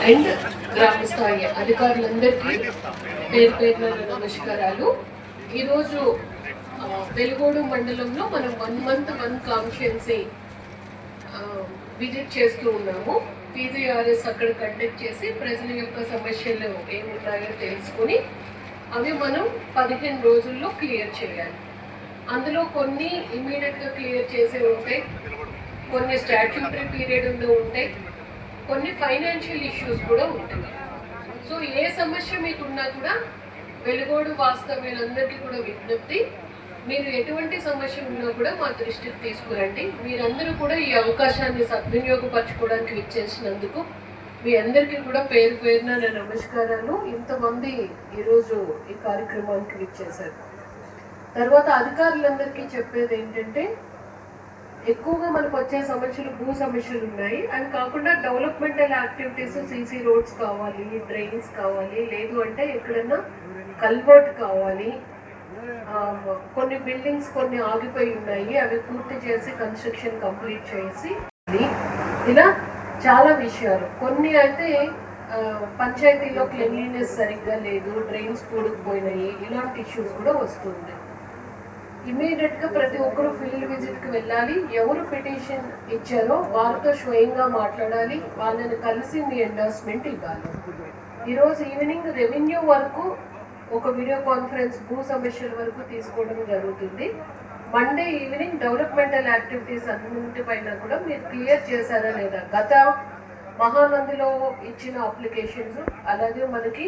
And గ్రామ స్థాయి అధికారులందరికీ పేరు పేరున నమస్కారాలు. ఈరోజు వెలుగోడు మండలంలో మనం 1 month 1 కాన్స్టిట్యుయెన్సీ విజిట్ చేస్తూ ఉన్నాము. పీజీఆర్ఎస్ అక్కడ కండక్ట్ చేసి ప్రజల యొక్క సమస్యలు ఏమున్నాయో తెలుసుకుని అవి మనం 15 రోజుల్లో క్లియర్ చేయాలి. అందులో కొన్ని ఇమీడియట్గా క్లియర్ చేసే ఉంటాయి, కొన్ని స్టాట్యూటరీ పీరియడ్లో ఉంటాయి, కొన్ని ఫైనాన్షియల్ ఇష్యూస్ కూడా ఉంటాయి. సో ఏ సమస్య మీకున్నా కూడా వెలుగోడు వాస్తవ్యులందరికీ కూడా విజ్ఞప్తి, మీరు ఎటువంటి సమస్య ఉన్నా కూడా మా దృష్టికి తీసుకురండి. మీరందరూ కూడా ఈ అవకాశాన్ని సద్వినియోగపరచుకోవడానికి ఇచ్చేసినందుకు మీ అందరికీ కూడా పేరు పేరున నా నమస్కారాలు. ఇంతమంది ఈరోజు ఈ కార్యక్రమానికి ఇచ్చేశారు. తర్వాత అధికారులందరికీ చెప్పేది ఏంటంటే, ఎక్కువగా మనకు వచ్చే సమస్యలు భూ సమస్యలు ఉన్నాయి. అవి కాకుండా డెవలప్మెంటల్ యాక్టివిటీస్, సీసీ రోడ్స్ కావాలి, డ్రైన్స్ కావాలి, లేదు అంటే ఎక్కడన్నా కల్వర్ట్ కావాలి, కొన్ని బిల్డింగ్స్ కొన్ని ఆగిపోయి ఉన్నాయి, అవి పూర్తి చేసి కన్స్ట్రక్షన్ కంప్లీట్ చేసి, ఇలా చాలా విషయాలు. కొన్ని అయితే పంచాయతీలో క్లీన్లీనెస్ సరిగ్గా లేదు, డ్రైన్స్ కూడుకుపోయినాయి, ఇలాంటి ఇష్యూస్ కూడా వస్తుంది. ఇమీడియట్గా ప్రతి ఒక్కరు ఫీల్డ్ విజిట్కి వెళ్ళాలి. ఎవరు పిటిషన్ ఇచ్చారో వారితో స్వయంగా మాట్లాడాలి, వాళ్ళని కలిసి మీ ఎండార్స్మెంట్ ఇవ్వాలి. ఈరోజు ఈవినింగ్ రెవెన్యూ వరకు ఒక వీడియో కాన్ఫరెన్స్ భూ సమస్యల వరకు తీసుకోవడం జరుగుతుంది. మండే ఈవినింగ్ డెవలప్మెంటల్ యాక్టివిటీస్ అన్నింటిపైన కూడా మీరు క్లియర్ చేశారా లేదా, గత మహానందిలో ఇచ్చిన అప్లికేషన్స్, అలాగే మనకి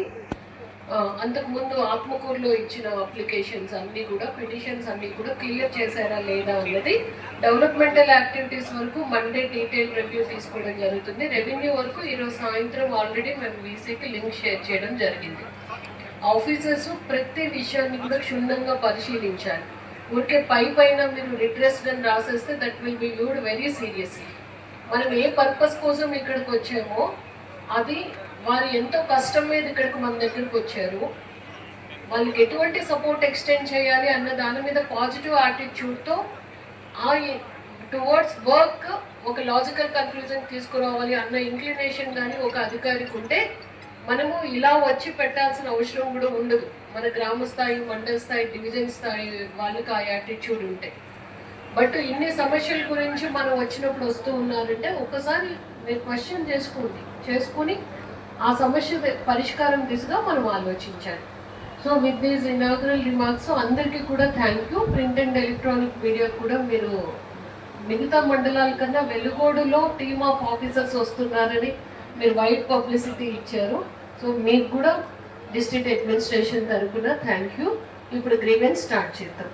అంతకుముందు ఆత్మకూరులో ఇచ్చిన అప్లికేషన్స్ అన్నీ కూడా, పిటిషన్స్ అన్నీ కూడా క్లియర్ చేశారా లేదా అన్నది డెవలప్మెంటల్ యాక్టివిటీస్ వరకు మండే డీటెయిల్ రివ్యూ తీసుకోవడం జరుగుతుంది. రెవెన్యూ వరకు ఈరోజు సాయంత్రం ఆల్రెడీ మేము వీసీకి లింక్ షేర్ చేయడం జరిగింది. ఆఫీసర్స్ ప్రతి విషయాన్ని కూడా క్షుణ్ణంగా పరిశీలించాలి. ఊరికే పైన మీరు రిట్రెస్డ్ అని రాసేస్తే that will be viewed very seriously. మనం ఏ పర్పస్ కోసం ఇక్కడికి వచ్చామో అది వారు ఎంతో కష్టం మీద ఇక్కడికి మన దగ్గరకు వచ్చారు, వాళ్ళకి ఎటువంటి సపోర్ట్ ఎక్స్టెండ్ చేయాలి అన్న దాని మీద పాజిటివ్ యాటిట్యూడ్తో ఆ టువర్డ్స్ వర్క్ ఒక లాజికల్ కన్క్లూజన్ తీసుకురావాలి అన్న ఇంక్లినేషన్ కానీ ఒక అధికారికి ఉంటే మనము ఇలా వచ్చి పెట్టాల్సిన అవసరం కూడా ఉండదు. మన గ్రామ స్థాయి, మండల స్థాయి, డివిజన్ స్థాయి వాళ్ళకి ఆ యాటిట్యూడ్ ఉంటాయి. బట్ ఇన్ని సమస్యల గురించి మనం వచ్చినప్పుడు వస్తూ ఉన్నారంటే ఒకసారి మీరు క్వశ్చన్ చేసుకుని ఆ సమస్య పరిష్కారం దిశగా మనం ఆలోచించాలి. So with these inaugural remarks అందరికీ కూడా thank you. Print and electronic media కూడా మీరు మిగతా మండలాల కన్నా వెలుగోడులో టీమ్ ఆఫ్ ఆఫీసర్స్ వస్తున్నారని మీరు వైడ్ పబ్లిసిటీ ఇచ్చారు. సో మీకు కూడా డిస్ట్రిక్ట్ అడ్మినిస్ట్రేషన్ తరఫున థ్యాంక్ యూ. ఇప్పుడు గ్రీవెన్స్ స్టార్ట్ చేద్దాం.